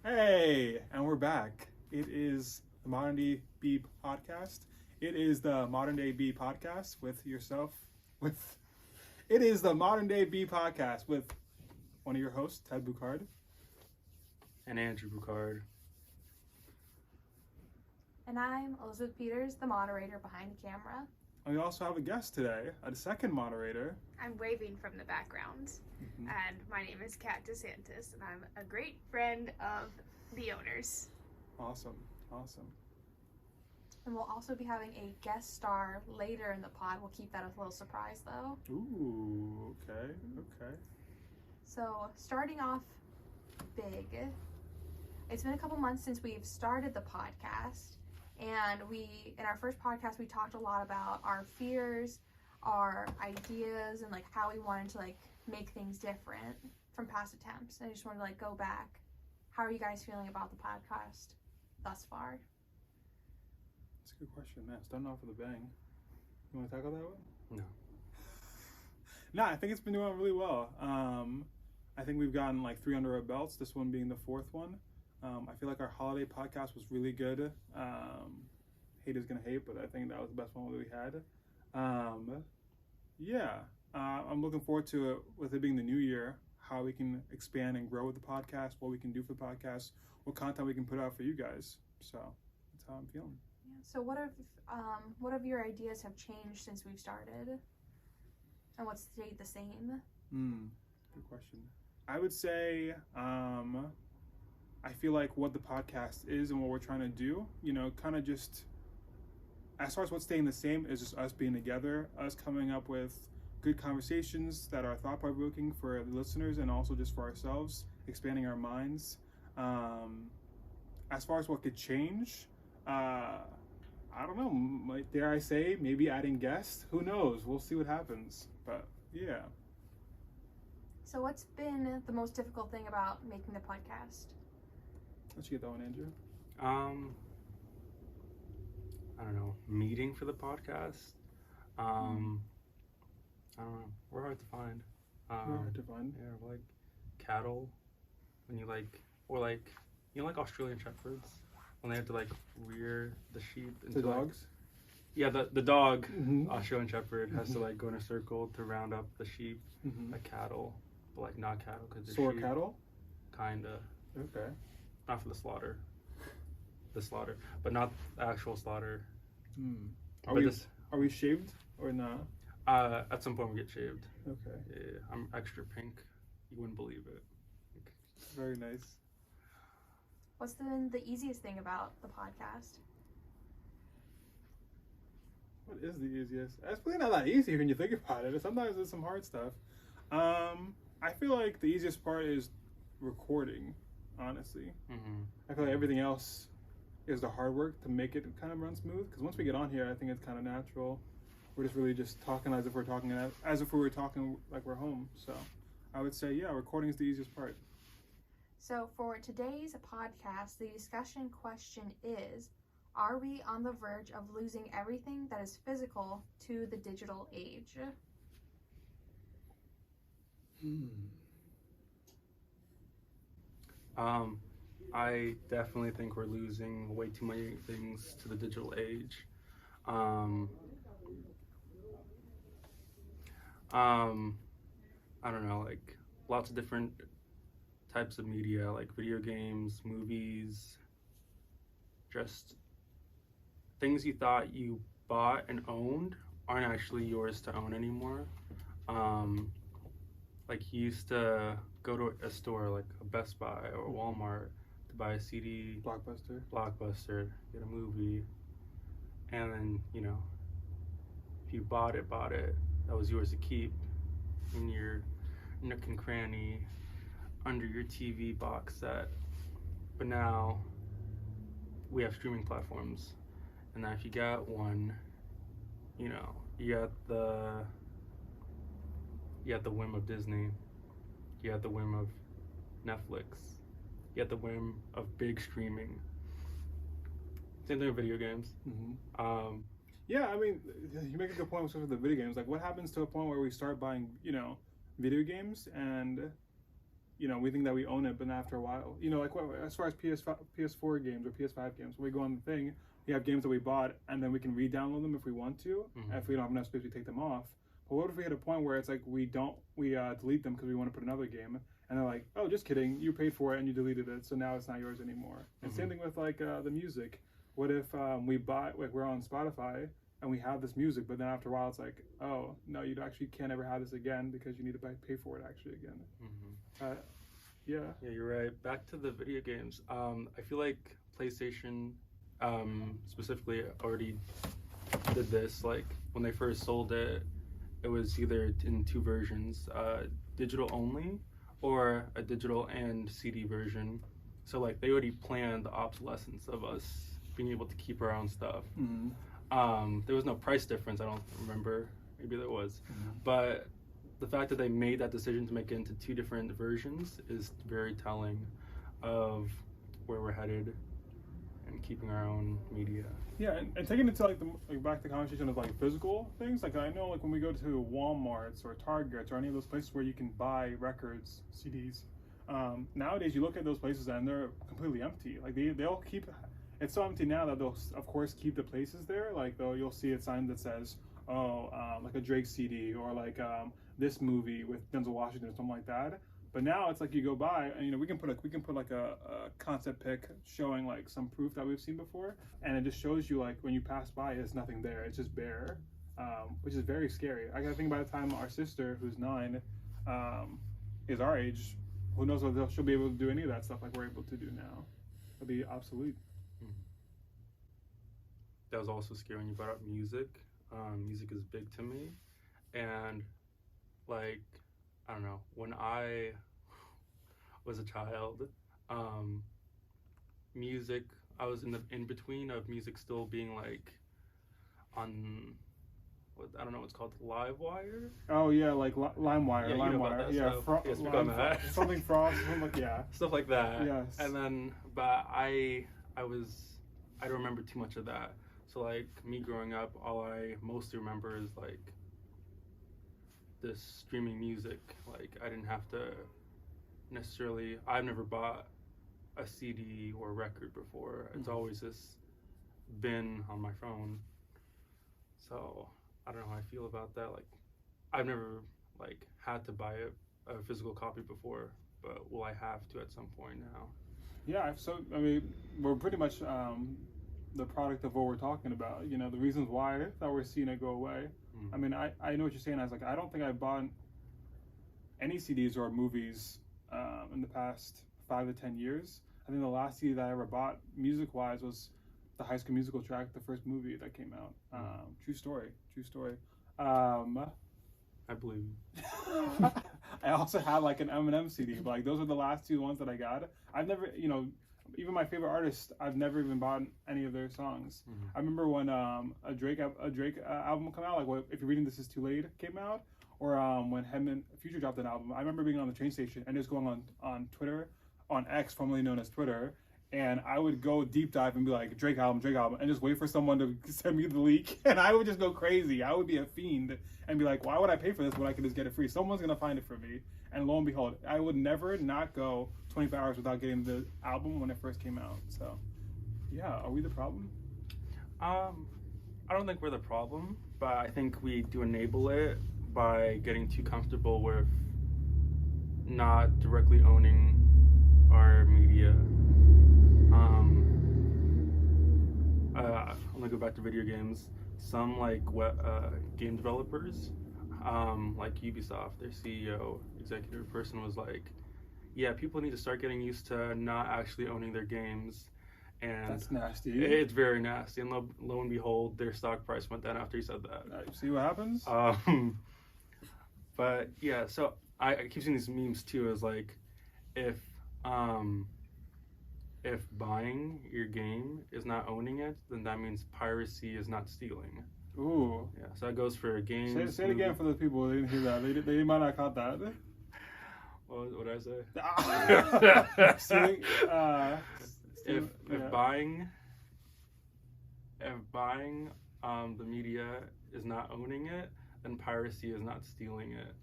Hey, and we're back. It is the Modern Day Bee podcast. It is the Modern Day Bee podcast with yourself. It is the Modern Day Bee podcast with one of your hosts, Ted Boucard. And Andrew Boucard. And I'm Elizabeth Peters, the moderator behind the camera. And we also have a guest today, a second moderator. I'm waving from the background. And my name is Kat DeSantis, and I'm a great friend of the owners. Awesome. And we'll also be having a guest star later in the pod. We'll keep that as a little surprise, though. Ooh, okay. So, starting off big, it's been a couple months since we've started the podcast. And in our first podcast, we talked a lot about our fears, our ideas, and like how we wanted to like make things different from past attempts. And I just wanted to like go back. How are you guys feeling about the podcast thus far? That's a good question. Man, starting off with a bang. You want to tackle that one? No. No, I think it's been doing really well. I think we've gotten like 3 under our belts, this one being the 4th one. I feel like our holiday podcast was really good. Haters gonna hate, but I think that was the best one that we had. I'm looking forward to it, with it being the new year, how we can expand and grow with the podcast, what we can do for the podcast, what content we can put out for you guys. So that's how I'm feeling. Yeah. So what of your ideas have changed since we've started? And what's stayed the same? Good question. I would say I feel like what the podcast is and what we're trying to do, kind of just, as far as what's staying the same is just us being together, us coming up with good conversations that are thought-provoking for the listeners and also just for ourselves, expanding our minds. As far as what could change, I don't know, dare I say, maybe adding guests? Who knows? We'll see what happens, but yeah. So what's been the most difficult thing about making the podcast? Let's get that one, Andrew. I don't know, meeting for the podcast. I don't know, we're hard to find. We're hard to find. Yeah, we're like cattle, when you like, or like, like Australian Shepherds, when they have to like rear the sheep. The dogs? Yeah, the dog, Australian Shepherd, has to like go in a circle to round up the sheep, like cattle, but like not cattle, because they're sheep. Cattle? Kinda. Okay. Not for the slaughter, but not the actual slaughter. Are we shaved or not? At some point we get shaved. Okay. Yeah, I'm extra pink. You wouldn't believe it. Very nice. What's been the easiest thing about the podcast? What is the easiest? It's really not that easy when you think about it. Sometimes there's some hard stuff. I feel like the easiest part is recording. Honestly, I feel like everything else is the hard work to make it kind of run smooth. Because once we get on here, I think it's kind of natural. We're just really just talking as if we were talking like we're home. So I would say, yeah, recording is the easiest part. So for today's podcast, the discussion question is: are we on the verge of losing everything that is physical to the digital age? I definitely think we're losing way too many things to the digital age. I don't know, like lots of different types of media, like video games, movies, just things you thought you bought and owned aren't actually yours to own anymore. Like you used to go to a store like a Best Buy or Walmart to buy a CD, Blockbuster, get a movie, and then if you bought it, that was yours to keep in your nook and cranny under your TV box set. But now we have streaming platforms, and now if you got one, you got the whim of Disney, you got the whim of Netflix, you got the whim of big streaming. Same thing with video games. Yeah, I mean, you make a good point with the video games. Like, what happens to a point where we start buying, video games and we think that we own it, but after a while, like as far as PS4 games or PS5 games, when we go on the thing, we have games that we bought, and then we can re-download them if we want to. If we don't have enough space, we take them off. But what if we hit a point where it's like we delete them because we want to put another game, and they're like, oh, just kidding, you paid for it and you deleted it, so now it's not yours anymore. And same thing with like the music. What if we're on Spotify and we have this music, but then after a while it's like, oh no, you actually can't ever have this again because you need to pay for it actually again. Yeah, you're right. Back to the video games. I feel like PlayStation specifically already did this. Like when they first sold it, it was either in two versions, digital only or a digital and CD version. So like they already planned the obsolescence of us being able to keep our own stuff. There was no price difference, I don't remember. Maybe there was. But the fact that they made that decision to make it into two different versions is very telling of where we're headed and keeping our own media. Yeah, and taking it to back to the conversation of like physical things. Like I know like when we go to Walmarts or Targets or any of those places where you can buy records, CDs. Nowadays you look at those places and they're completely empty. Like they'll keep. It's so empty now that they'll of course keep the places there. Like you'll see a sign that says, like a Drake CD or like this movie with Denzel Washington or something like that. But now it's like you go by and we can put like a concept pic showing like some proof that we've seen before, and it just shows you like when you pass by, there's nothing there. It's just bare, which is very scary. I gotta think by the time our sister, who's 9, is our age, who knows whether she'll be able to do any of that stuff like we're able to do now. It'll be obsolete. That was also scary when you brought up music. Music is big to me, and like I don't know, when I was a child, music, I was in between of music still being like on, I don't know what's called, Livewire? Oh yeah, like LimeWire. Yeah, LimeWire. Yeah, something Frost, something like, yeah. Stuff like that. Yes. And then, but I don't remember too much of that. So like me growing up, all I mostly remember is like this streaming music. Like I didn't have to necessarily, I've never bought a CD or record before. It's always just been on my phone. So I don't know how I feel about that. Like I've never like had to buy a physical copy before, but will I have to at some point now? Yeah, so I mean, we're pretty much the product of what we're talking about. The reasons why that we're seeing it go away. I mean, I know what you're saying. I was like, I don't think I bought any CDs or movies in the past 5 to 10 years. I think the last CD that I ever bought, music-wise, was the High School Musical track, the first movie that came out. True story. I believe you. I also had like an Eminem CD, but like those are the last two ones that I got. I've never, even my favorite artist, I've never even bought any of their songs. I remember when a Drake album came out, like If You're Reading This Is Too Late came out, or when him and Future dropped an album. I remember being on the train station and just going on Twitter, on X, formerly known as Twitter, and I would go deep dive and be like, Drake album, and just wait for someone to send me the leak, and I would just go crazy. I would be a fiend and be like, why would I pay for this when I could just get it free? Someone's gonna find it for me. And lo and behold, I would never not go 24 hours without getting the album when it first came out. So, yeah, are we the problem? I don't think we're the problem, but I think we do enable it by getting too comfortable with not directly owning our media. I'm gonna go back to video games. Some like game developers, like Ubisoft, their CEO, executive person was like, yeah, people need to start getting used to not actually owning their games. And that's nasty. It's very nasty. And lo and behold, their stock price went down after he said that. See what happens? But yeah, so I keep seeing these memes too, as like, if buying your game is not owning it, then that means piracy is not stealing. Ooh. Yeah, so that goes for games. Say it again for the people who didn't hear that. They might not caught that. What did I say? Stealing, if buying the media is not owning it, then piracy is not stealing it.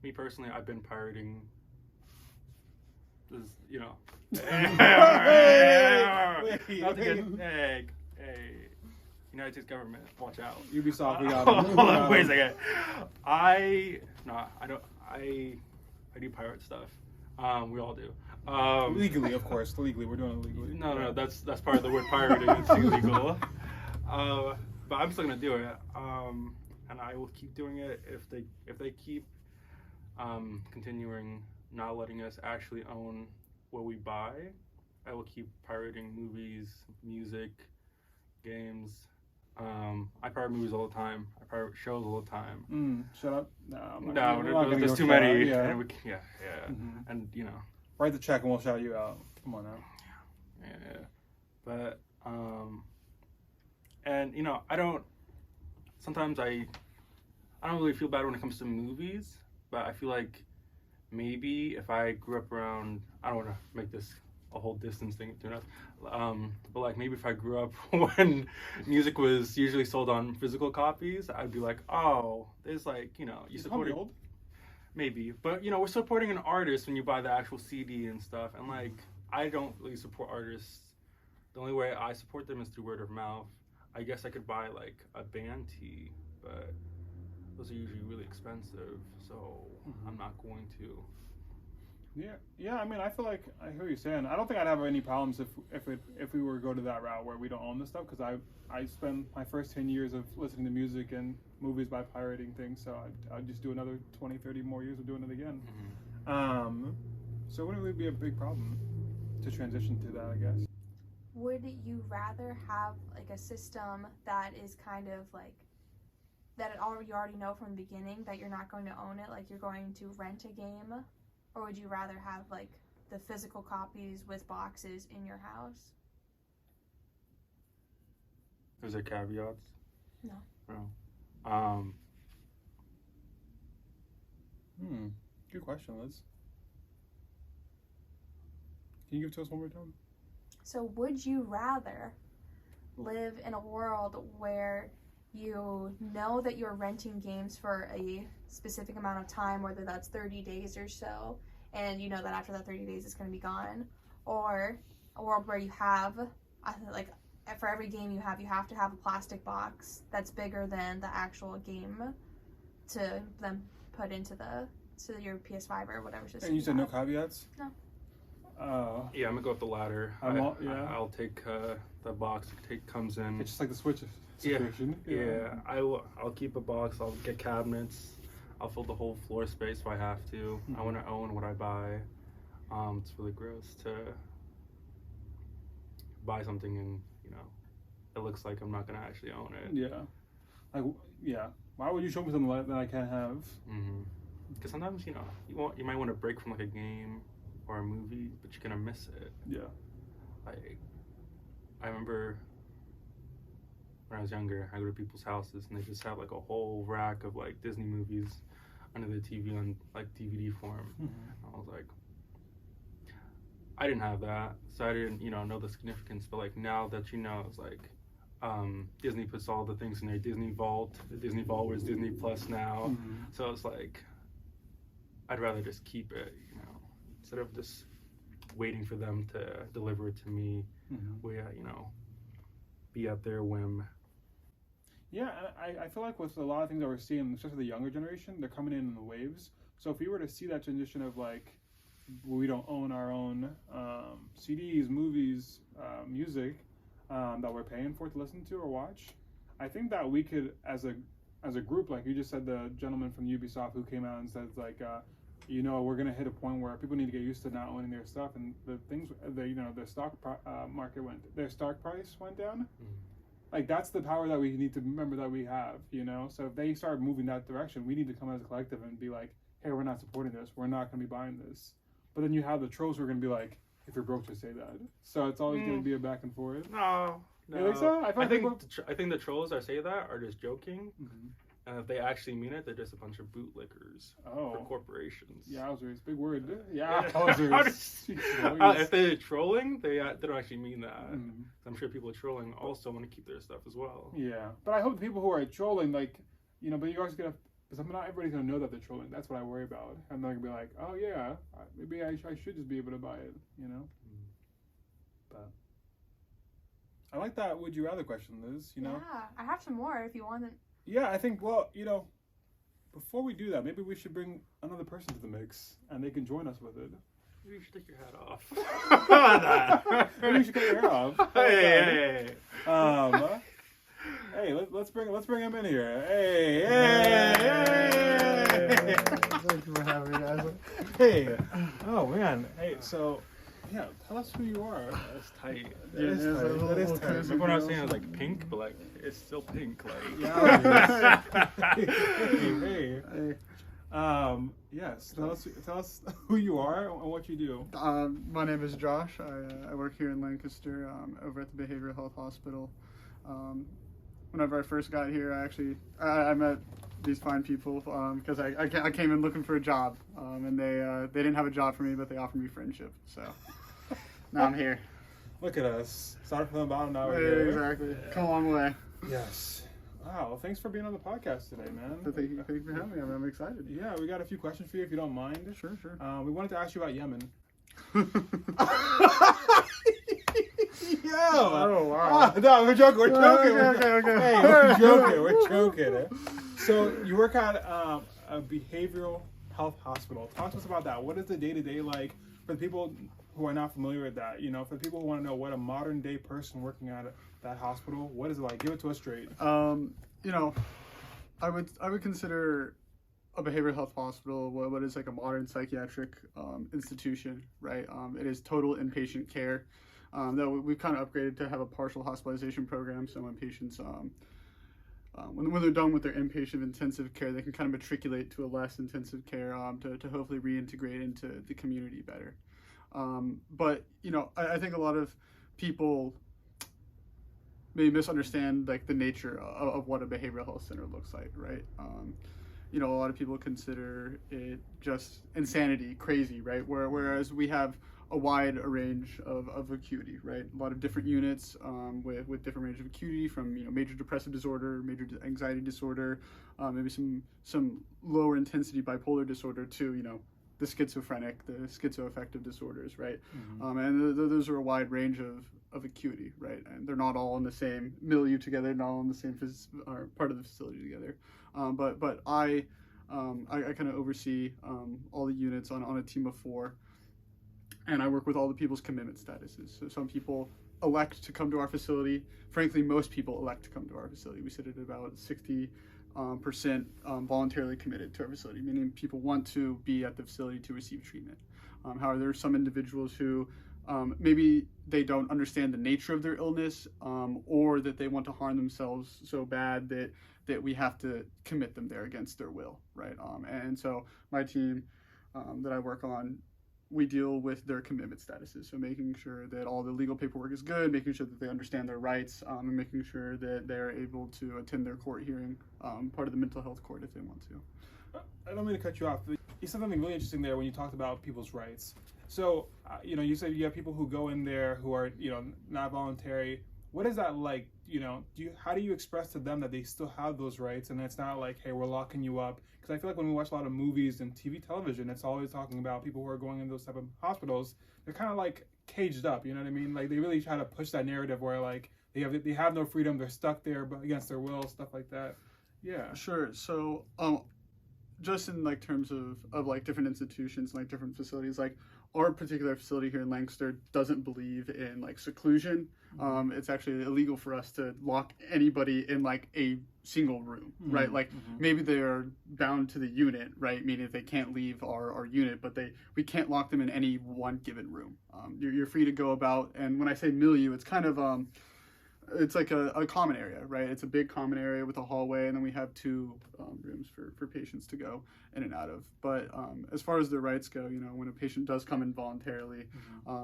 me personally, I've been pirating. This, you know. Hey, United States government, watch out. Ubisoft, we got wait a second. I do pirate stuff. We all do. Legally, of course. Legally, we're doing it legally. No, that's part of the word pirating. It's illegal. But I'm still gonna do it, and I will keep doing it if they keep continuing not letting us actually own what we buy. I will keep pirating movies, music, games. I pirate movies all the time. I pirate shows all the time. Shut up. No, there's too many. Yeah. Mm-hmm. And you know. Write the check and we'll shout you out. Come on now. Yeah. But and you know, sometimes I don't really feel bad when it comes to movies, but I feel like maybe if I grew up around, I don't want to make this a whole distance thing to enough, but like maybe if I grew up when music was usually sold on physical copies, I'd be like, oh, there's like, you know, you support it. Maybe, but you know, we're supporting an artist when you buy the actual CD and stuff, and like, I don't really support artists. The only way I support them is through word of mouth. I guess I could buy like a band tee, but those are usually really expensive, so I'm not going to. Yeah. I mean, I feel like I hear you saying. I don't think I'd have any problems if we were to go to that route where we don't own this stuff, because I spent my first 10 years of listening to music and movies by pirating things, so I'd just do another 20, 30 more years of doing it again. So it wouldn't really be a big problem to transition to that, I guess. Would you rather have like a system that is kind of like that you already know from the beginning that you're not going to own it, like you're going to rent a game? Or would you rather have like the physical copies with boxes in your house? Is there caveats? No. Good question, Liz. Can you give it to us one more time? So would you rather live in a world where you know that you're renting games for a specific amount of time, whether that's 30 days or so, and you know that after that 30 days it's going to be gone, or a world where you have, like, for every game you have to have a plastic box that's bigger than the actual game to then put into your PS5 or whatever system. And you said no caveats? No. Yeah, I'm gonna go with the latter. I'll take the box comes in. It's just like the Switch situation. Yeah. I'll keep a box. I'll get cabinets. I'll fill the whole floor space if I have to. I want to own what I buy. It's really gross to buy something and it looks like I'm not gonna actually own it. Yeah. Why would you show me something that I can't have? Because sometimes you might want to break from like a game or a movie, but you're gonna miss it. Yeah. Like, I remember when I was younger, I go to people's houses and they just have like a whole rack of like Disney movies under the TV on like DVD form. I was like, I didn't have that, so I didn't know the significance. But like now that it's like Disney puts all the things in their Disney Vault. The Disney Vault was Disney Plus now, so it's like I'd rather just keep it, instead of just waiting for them to deliver it to me, where be at their whim. Yeah, I feel like with a lot of things that we're seeing, especially the younger generation, they're coming in the waves. So if we were to see that transition of like, we don't own our own CDs, movies, music that we're paying for to listen to or watch, I think that we could, as a group, like you just said, the gentleman from Ubisoft who came out and said like, we're gonna hit a point where people need to get used to not owning their stuff, and the things, their stock their stock price went down. Like that's the power that we need to remember that we have, So if they start moving that direction, we need to come as a collective and be like, hey, we're not supporting this. We're not gonna be buying this. But then you have the trolls who are gonna be like, if you're broke, just say that. So it's always gonna be a back and forth. No. You think so? I think the trolls that say that are just joking. And if they actually mean it, they're just a bunch of bootlickers for corporations. Yowzers, big word. If they're trolling, they don't actually mean that. I'm sure people trolling also want to keep their stuff as well. Yeah, but I hope the people who are trolling, like, but you also gotta But not everybody's gonna know that they're trolling. That's what I worry about. I'm not gonna be like, oh yeah, maybe I should just be able to buy it, you know. But I like that would you rather question, Liz. You know. Yeah, I have some more if you want it. Yeah, I think. Well, you know, before we do that, maybe we should bring another person to the mix, and they can join us with it. Maybe you should take your hat off. Maybe you should take your hat off. Hey. Hey, let's bring him in here. Hey. Thank you for having me, guys. Hey. Oh man. Hey. So, yeah. Tell us who you are. That's tight. That is tight. That is tight. Like when I was saying it was like pink, but like it's still pink. Like Yeah. Hey. Yes. Tell us who you are and what you do. My name is Josh. I work here in Lancaster, over at the Behavioral Health Hospital. Whenever I first got here, I met these fine people because I came in looking for a job, and they didn't have a job for me, but they offered me friendship. So now I'm here. Look at us. Started from the bottom, now we're Yeah, here. exactly. Come a long way. Yes. Wow. Well, thanks for being on the podcast today, man. So thank you for having me. I'm excited. Yeah, we got a few questions for you if you don't mind. Sure. We wanted to ask you about Yemen. Oh, wow. No, we're joking. Okay. Hey, we're joking. So you work at a behavioral health hospital. Talk to us about that. What is the day-to-day like for the people who are not familiar with that? You know, for the people who want to know what a modern day person working at that hospital, what is it like? Give it to us straight. You know, I would consider a behavioral health hospital what is like a modern psychiatric institution, right? It is total inpatient care. Though we've kind of upgraded to have a partial hospitalization program, so when patients, when they're done with their inpatient intensive care, they can kind of matriculate to a less intensive care to hopefully reintegrate into the community better. But you know, I think a lot of people may misunderstand like the nature of what a behavioral health center looks like, right? You know, a lot of people consider it just insanity, crazy, right? Whereas we have a wide range of acuity, right? A lot of different units with different range of acuity, from, you know, major depressive disorder, major anxiety disorder, maybe some lower intensity bipolar disorder to, you know, the schizophrenic, the schizoaffective disorders, right? Mm-hmm. And those are a wide range of acuity, right? And they're not all in the same milieu together, not all in the same part of the facility together. But I kind of oversee all the units on a team of 4. And I work with all the people's commitment statuses. So some people elect to come to our facility. Frankly, most people elect to come to our facility. We sit at about 60% voluntarily committed to our facility, meaning people want to be at the facility to receive treatment. However, there are some individuals who maybe they don't understand the nature of their illness, or that they want to harm themselves so bad that we have to commit them there against their will, right? And so my team that I work on, we deal with their commitment statuses. So making sure that all the legal paperwork is good, making sure that they understand their rights, and making sure that they're able to attend their court hearing, part of the mental health court if they want to. I don't mean to cut you off, but you said something really interesting there when you talked about people's rights. So, you know, you said you have people who go in there who are, you know, not voluntary. What is that like? You know, how do you express to them that they still have those rights, and it's not like, hey, we're locking you up? Because I feel like when we watch a lot of movies and television, it's always talking about people who are going in those type of hospitals. They're kind of like caged up, you know what I mean? Like they really try to push that narrative where like they have no freedom, they're stuck there against their will, stuff like that. Yeah. Sure. So, just in like terms of like different institutions, like different facilities, like our particular facility here in Lancaster doesn't believe in like seclusion. It's actually illegal for us to lock anybody in like a single room, right? Like maybe they are bound to the unit, right? Meaning they can't leave our unit, but we can't lock them in any one given room. You're free to go about, and when I say milieu, it's kind of it's like a common area, right? It's a big common area with a hallway, and then we have 2 rooms for patients to go in and out of. But as far as their rights go, you know, when a patient does come in voluntarily,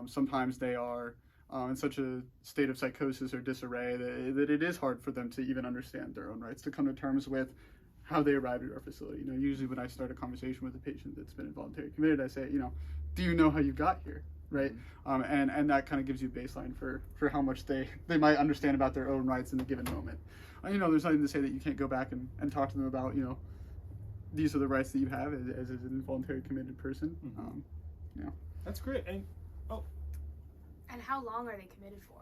sometimes they are in such a state of psychosis or disarray that it is hard for them to even understand their own rights, to come to terms with how they arrived at our facility. You know, usually when I start a conversation with a patient that's been involuntarily committed, I say, you know, do you know how you got here? Right, and that kind of gives you a baseline for how much they might understand about their own rights in a given moment. You know, there's nothing to say that you can't go back and talk to them about, you know, these are the rights that you have as an involuntary committed person. Mm-hmm. That's great. And how long are they committed for?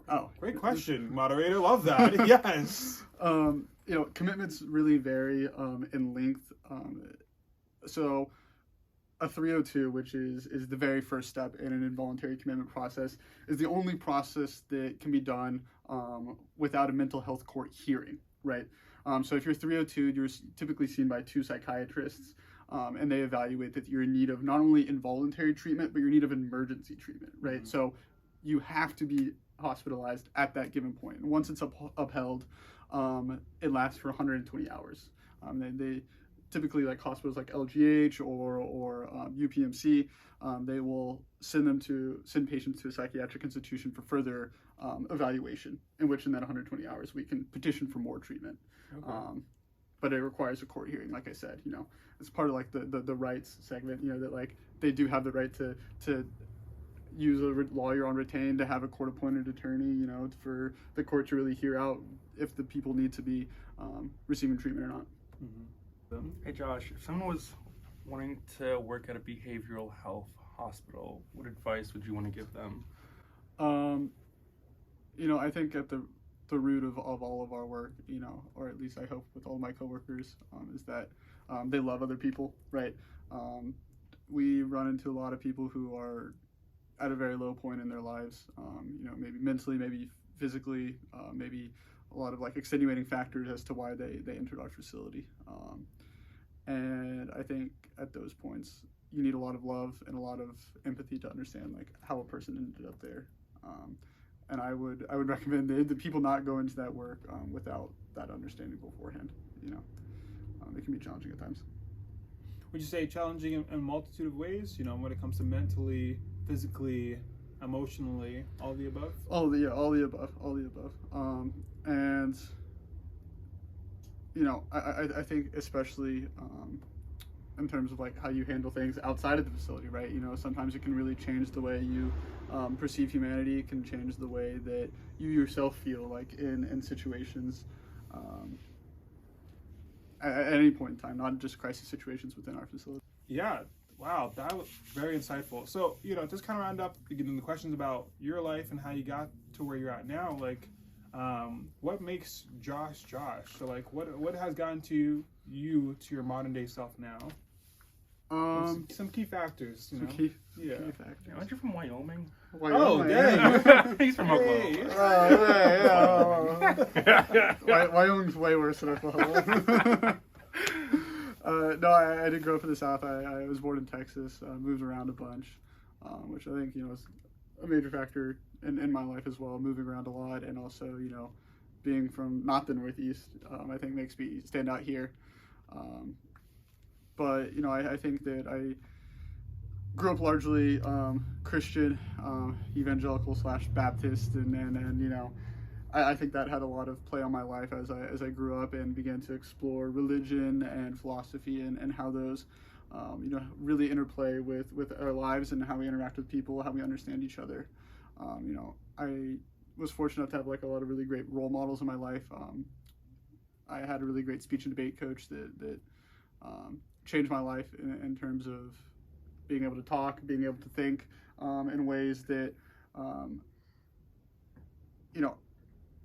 Oh, great question, moderator. Love that. Yes. Commitments really vary in length. So a 302, which is the very first step in an involuntary commitment process, is the only process that can be done without a mental health court hearing, right? So if you're 302, you're typically seen by 2 psychiatrists, and they evaluate that you're in need of not only involuntary treatment, but you're in need of emergency treatment, right? Mm-hmm. So you have to be hospitalized at that given point. And once it's upheld, it lasts for 120 hours. They typically, like hospitals like LGH or UPMC, they will send patients to a psychiatric institution for further evaluation, in which in that 120 hours we can petition for more treatment. Okay. But it requires a court hearing, like I said. It's part of like the rights segment. That like they do have the right to use a lawyer on retained, to have a court-appointed attorney. For the court to really hear out if the people need to be receiving treatment or not. Mm-hmm. Hey Josh, if someone was wanting to work at a behavioral health hospital, what advice would you want to give them? I think at the root of all of our work, or at least I hope with all my coworkers, is that they love other people, right? We run into a lot of people who are at a very low point in their lives, maybe mentally, maybe physically, maybe a lot of like extenuating factors as to why they entered our facility. And I think at those points, you need a lot of love and a lot of empathy to understand like how a person ended up there. And I would recommend the people not go into that work without that understanding beforehand. It can be challenging at times. Would you say challenging in a multitude of ways? When it comes to mentally, physically, emotionally, all the above? All the above. And I think especially in terms of like how you handle things outside of the facility, right? Sometimes it can really change the way you perceive humanity. It can change the way that you yourself feel like in situations at any point in time, not just crisis situations within our facility. Yeah. Wow, that was very insightful. So, just kind of round up getting the questions about your life and how you got to where you're at now. Like, what makes Josh Josh? So, like, what has gotten to you to your modern day self now? Some key factors. Key factors. Aren't you from Wyoming? Oh, dang! He's from Oklahoma. Wyoming's way worse than Oklahoma. No, I didn't grow up in the South. I was born in Texas, moved around a bunch, which I think, is a major factor in my life as well, moving around a lot, and also, being from not the Northeast, I think makes me stand out here. But, I think that I grew up largely Christian, evangelical / Baptist, and I think that had a lot of play on my life as I grew up and began to explore religion and philosophy and how those, really interplay with our lives and how we interact with people, how we understand each other. I was fortunate to have like a lot of really great role models in my life. I had a really great speech and debate coach that changed my life in terms of being able to talk, being able to think in ways that,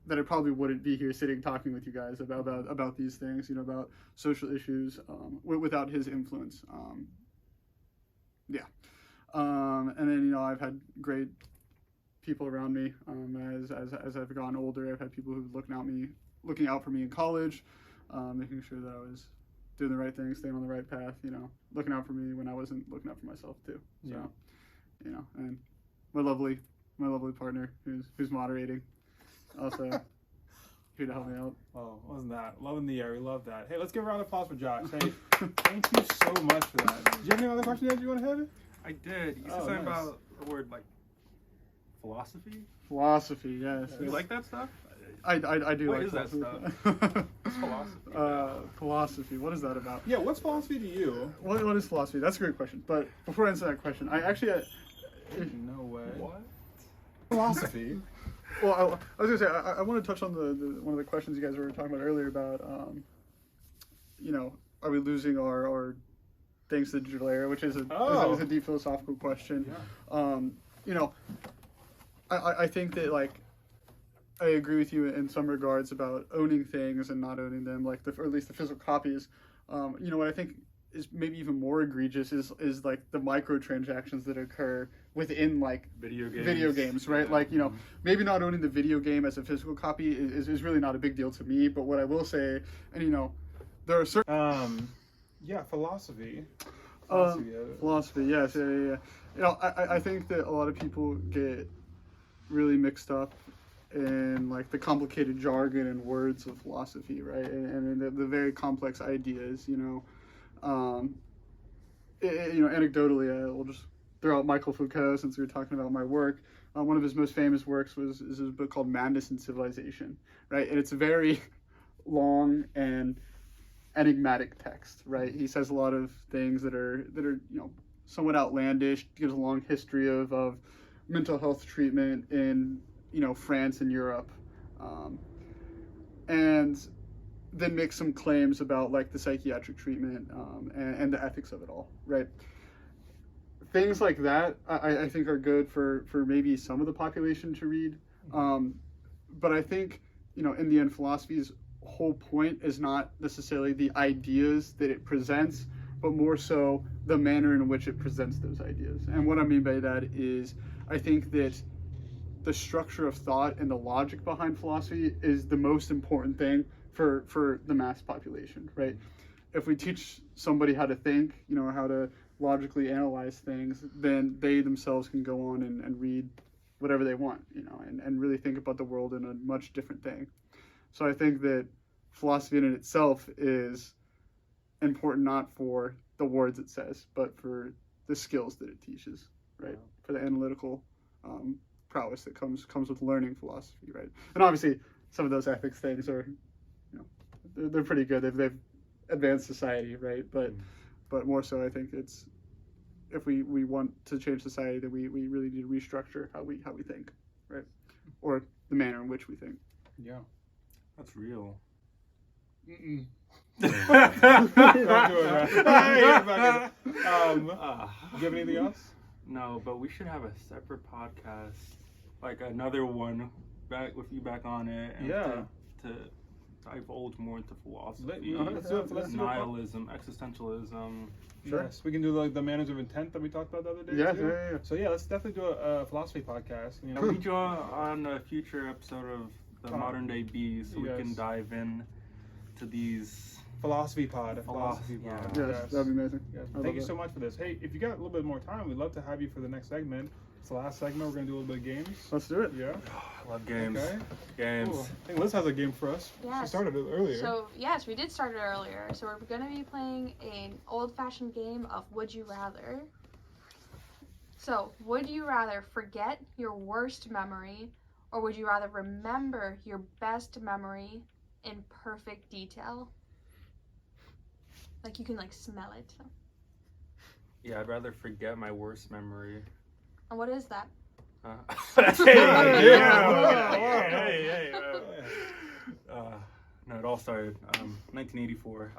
that I probably wouldn't be here sitting talking with you guys about these things, about social issues without his influence. And then, I've had great people around me as I've gotten older. I've had people who looking out for me in college, making sure that I was doing the right thing, staying on the right path, looking out for me when I wasn't looking out for myself too. So, and my lovely partner who's moderating, also here to help me out. Oh, wasn't that loving the air? We love that. Hey, let's give a round of applause for Josh. Hey, thank you so much for that. Did you have any other questions that you want to have? I did. You said something about the word like philosophy. Philosophy, yes. You like that stuff? I do. What like is philosophy. That stuff? What's philosophy? Philosophy. What is that about? Yeah, what's philosophy to you? What is philosophy? That's a great question. But before I answer that question, I actually. No way. What? Philosophy. Well, I was gonna say I want to touch on the one of the questions you guys were talking about earlier about are we losing our things to the digital era, which is a deep philosophical question. Yeah. I think that like I agree with you in some regards about owning things and not owning them, like or at least the physical copies. What I think is maybe even more egregious is like the microtransactions that occur within like video games, right? Yeah. Like, maybe not owning the video game as a physical copy is really not a big deal to me, but what I will say, and there are certain philosophy. Philosophy, yes, yeah. I think that a lot of people get really mixed up in like the complicated jargon and words of philosophy, right? And the very complex ideas, anecdotally, we'll just throw out Michael Foucault since we were talking about my work. One of his most famous works is his book called Madness and Civilization, right? And it's a very long and enigmatic text, right? He says a lot of things that are somewhat outlandish, gives a long history of mental health treatment in France and Europe, and then makes some claims about like the psychiatric treatment and the ethics of it all, right? Things like that I think are good for maybe some of the population to read, but I think in the end philosophy's whole point is not necessarily the ideas that it presents, but more so the manner in which it presents those ideas. And what I mean by that is I think that the structure of thought and the logic behind philosophy is the most important thing for the mass population, right? If we teach somebody how to think, how to logically analyze things, then they themselves can go on and read whatever they want, and really think about the world in a much different thing. So I think that philosophy in itself is important not for the words it says, but for the skills that it teaches, right? Wow. For the analytical prowess that comes with learning philosophy, right? And obviously, some of those ethics things are, they're pretty good. They've advanced society, right? But more so, I think it's if we want to change society, then we really need to restructure how we think, right? Or the manner in which we think. Yeah, that's real. Mm-mm. Don't do it, man. Do you have anything else? No, but we should have a separate podcast, like another one, with you back on it, and to divulge more into philosophy, nihilism, existentialism. Sure. Yes, we can do like the manners of intent that we talked about the other day. Yeah. So let's definitely do a philosophy podcast. We join on a future episode of the Modern Day Bees, so we can dive in to these philosophy pod. Yes, that'd be amazing. Yes. Thank you so much for this. Hey, if you got a little bit more time, we'd love to have you for the next segment. It's the last segment. We're gonna do a little bit of games. Let's do it. Yeah. I love games. Okay. Games. Cool. I think Liz has a game for us. Yes. She started it earlier. So yes, we did start it earlier. So we're gonna be playing an old-fashioned game of Would You Rather. So, would you rather forget your worst memory, or would you rather remember your best memory in perfect detail? Like you can smell it. So. Yeah, I'd rather forget my worst memory. And what is that? No, it all started 1984.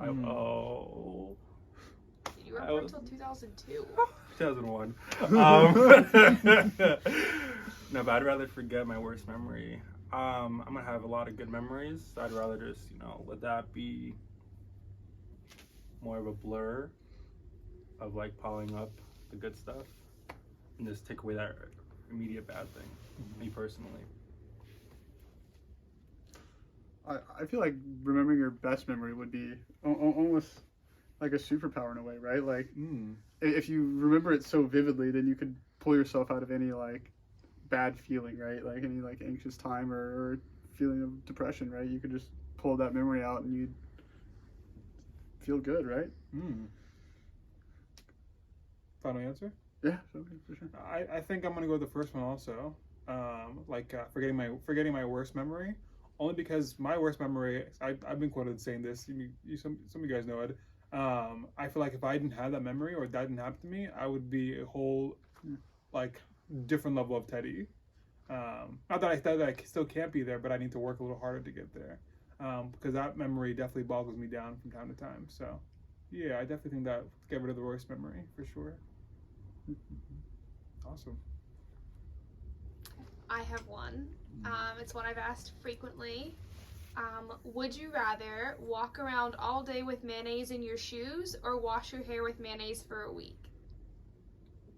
You were born until 2002. 2001. No, but I'd rather forget my worst memory. I'm gonna have a lot of good memories. I'd rather just, let that be more of a blur of piling up the good stuff and just take away that immediate bad thing. Me personally. I feel like remembering your best memory would be almost like a superpower in a way, right? Like if you remember it so vividly, then you could pull yourself out of any bad feeling, right? Like any anxious time or feeling of depression, right? You could just pull that memory out and you'd feel good, right? Final answer? Yeah, for sure. I think I'm gonna go with the first one also. Forgetting my worst memory, only because my worst memory, I've been quoted saying this. Some of you guys know it. I feel like if I didn't have that memory or that didn't happen to me, I would be a whole different level of Teddy. Not that I still can't be there, but I need to work a little harder to get there. Because that memory definitely boggles me down from time to time. So Yeah, I definitely think that get rid of the worst memory for sure. Awesome. I have one. It's one I've asked frequently. Would you rather walk around all day with mayonnaise in your shoes or wash your hair with mayonnaise for a week?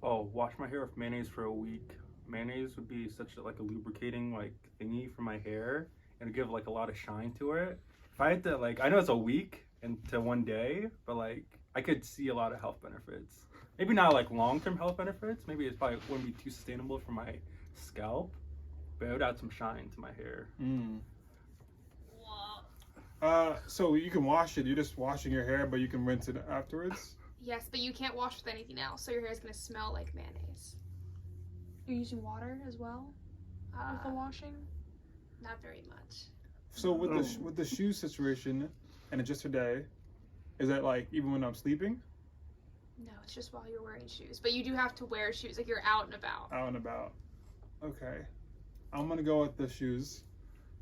Oh, wash my hair with mayonnaise for a week. Mayonnaise would be such like a lubricating like thingy for my hair and give like a lot of shine to it. If I had to like, I know it's a week into one day, but like I could see a lot of health benefits. Maybe not like long-term health benefits. Maybe it's probably wouldn't be too sustainable for my scalp, but it would add some shine to my hair. So you can wash it. You're just washing your hair, but you can rinse it afterwards. Yes, but you can't wash with anything else, so your hair is gonna smell like mayonnaise. You're using water as well with the washing? Not very much. So with the shoe situation, and it's just a day, is that like even when I'm sleeping? No, it's just while you're wearing shoes. But you do have to wear shoes, like you're out and about. Out and about. Okay. I'm gonna go with the shoes.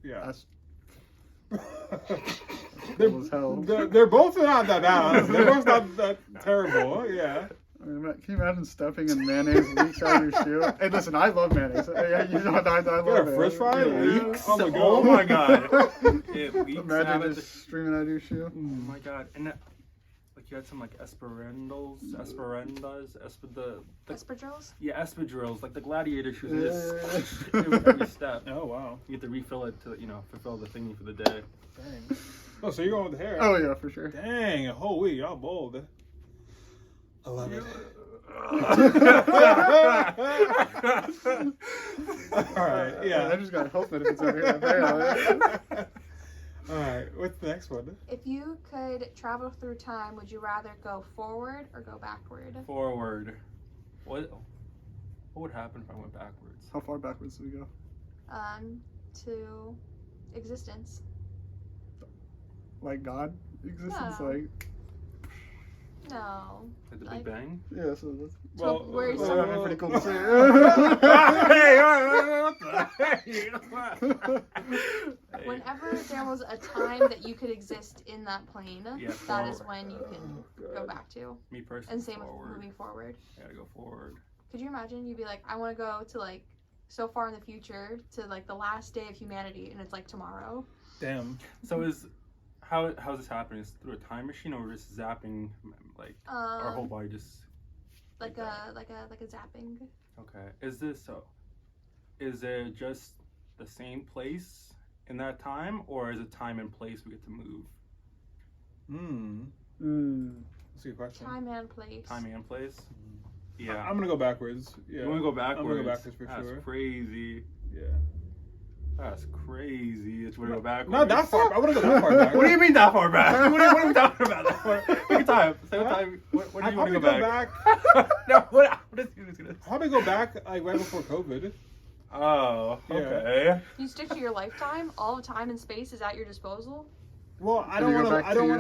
Yeah. They're both not that bad. They're both not that terrible. Yeah. I mean, can you imagine stepping in mayonnaise leaks out of your shoe? Hey, listen, I love mayonnaise. You know, I love it. French fry leaks? Oh my god. It leaks. Imagine just streaming out of your shoe. Oh my god. And like you had some like espadrilles. Yeah, espadrilles, like the gladiator shoes. Every step. Oh wow. You have to refill it to fulfill the thingy for the day. Dang. Oh, so you're going with the hair? Oh yeah, for sure. Dang, a whole week, y'all bold. I love it. All right, yeah. I just got health benefits over here. All right, what's the next one? If you could travel through time, would you rather go forward or go backward? Forward. What would happen if I went backwards? How far backwards do we go? To existence. Like God existence, No. like. No. Like the Big Bang? Yeah, so that's. Well, where's That'd be pretty cool to see. Whenever there was a time that you could exist in that plane, that is when you can go back to. Me personally. And same forward. with moving forward. I gotta go forward. Could you imagine? You'd be like, I want to go to like so far in the future to like the last day of humanity, and it's like tomorrow. Damn. So how's this happening? Is it through a time machine, or just zapping like our whole body just like a zapping? Okay. Is it just the same place in that time, or is it time and place we get to move? That's a good question. Time and place. Time and place. Yeah. I'm gonna go backwards. Yeah. You wanna go backwards? I'm gonna go backwards for sure. That's crazy. Yeah. That's crazy. It's gonna go backwards. Not that far. I wanna go that far back. What do you mean that far back? What are we talking about? That far? Pick a time. Say what time. What do you want to go back? No. What is this gonna? I'll probably go back like right before COVID. Oh. Okay. You stick to your lifetime. All the time and space is at your disposal. Well, I don't want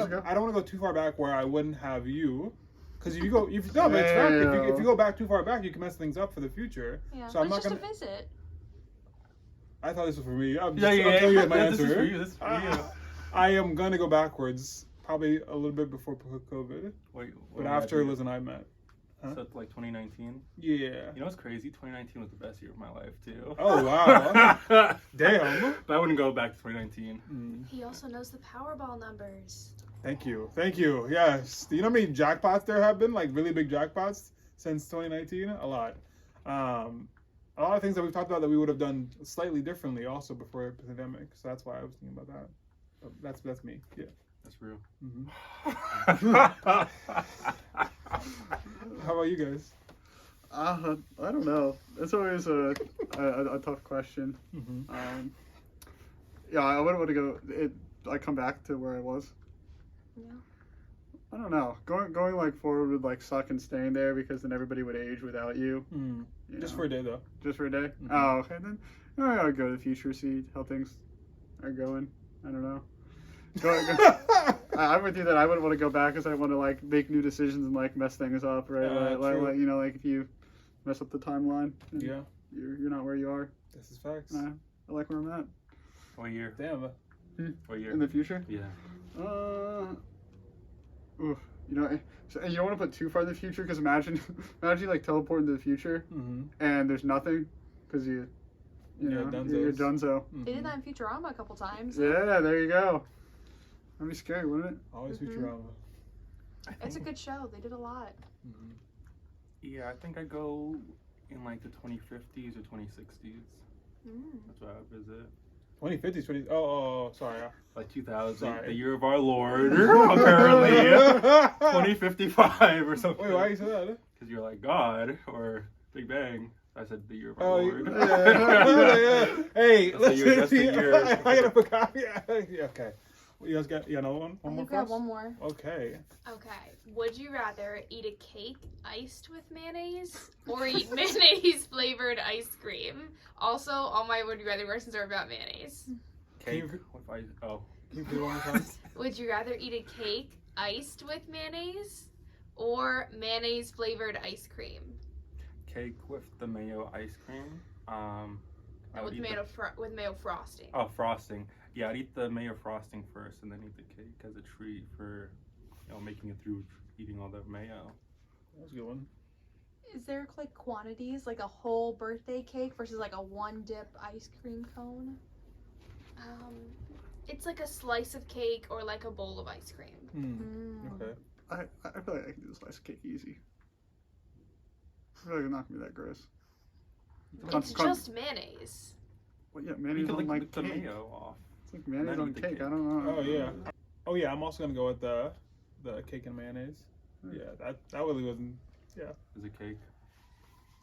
to go too far back where I wouldn't have you. Because if you go, but it's fact, if you go back too far back, you can mess things up for the future. Yeah, so I'm not just gonna a visit. I thought this was for me. I'm telling you my answer. This is for you. This is for you. I am gonna go backwards, probably a little bit before COVID, but after Liz and I met. Huh? So like 2019. Yeah. You know what's crazy? 2019 was the best year of my life too. Oh wow! Damn. But I wouldn't go back to 2019. He also knows the Powerball numbers. Thank you. Yes. Do you know how many jackpots there have been? Like really big jackpots since 2019? A lot. A lot of things that we've talked about that we would have done slightly differently also before the pandemic. So that's why I was thinking about that. That's me. Yeah. That's real. How about you guys? I don't know. It's always a tough question. Yeah, I wouldn't want to go. I come back to where I was. Yeah. I don't know. Going like forward would like suck and staying there because then everybody would age without you. Just for a day though. Just for a day? Oh, okay then. I would go to the future, see how things are going. I don't know. I'm with you that I wouldn't want to go back because I want to like make new decisions and like mess things up, right? Like you know, like if you mess up the timeline, you're not where you are. This is facts. I like where I'm at. What year? Damn. What year? In the future? Yeah. You know, and you don't want to put too far in the future because imagine you like teleport into the future and there's nothing because you're Dunzo. They did that in Futurama a couple times. Yeah, there you go. That'd be scary, wouldn't it? Always Futurama. It's a good show. They did a lot. Yeah, I think I go in like the 2050s or 2060s. That's where I would visit. 2050s, sorry. Like 2000, Sorry. the year of our Lord, apparently. 2055 or something. Wait, why you say that? Because you're like God or Big Bang. I said the year of our Lord. Hey, that's the year. I gotta put copy. Okay. You guys got another one? I think we have one more. Okay. Okay. Would you rather eat a cake iced with mayonnaise or eat mayonnaise flavored ice cream? Also, all my would you rather questions are about mayonnaise. Cake. Can you do one more time? Would you rather eat a cake iced with mayonnaise or mayonnaise flavored ice cream? Cake with the mayo ice cream. With mayo frosting. Oh, frosting. Yeah, I'd eat the mayo frosting first and then eat the cake as a treat for, making it through eating all the mayo. That's a good one. Is there like quantities, like a whole birthday cake versus like a one dip ice cream cone? It's like a slice of cake or like a bowl of ice cream. Okay. I feel like I can do a slice of cake easy. I feel like it's not gonna be that gross. It's just mayonnaise. Well, yeah, mayonnaise on my the cake. mayo off. It's like mayonnaise on cake. cake. I don't know. Oh yeah. I'm also gonna go with the cake and mayonnaise. Yeah, that really wasn't. Yeah. Is it cake?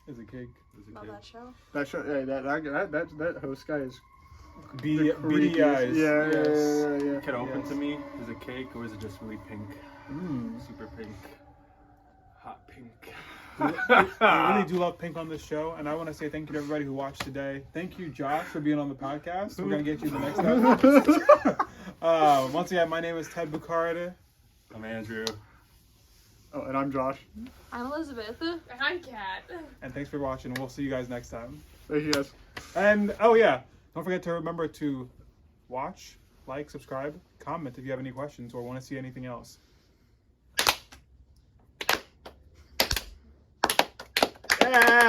Is a cake. Love that show. That show, yeah, that host guy is Beady eyes. Yeah. Can open to me? Is it cake or is it just really pink? Super pink. Hot pink. I really do love pink on this show, and I want to say thank you to everybody who watched today. Thank you, Josh, for being on the podcast. We're going to get you the next episode. Once again, my name is Ted Bucard. I'm Andrew. Oh, and I'm Josh. I'm Elizabeth. And I'm Kat. And thanks for watching. We'll see you guys next time. Thank you guys. And, don't forget to remember to watch, like, subscribe, comment if you have any questions or want to see anything else. Yeah!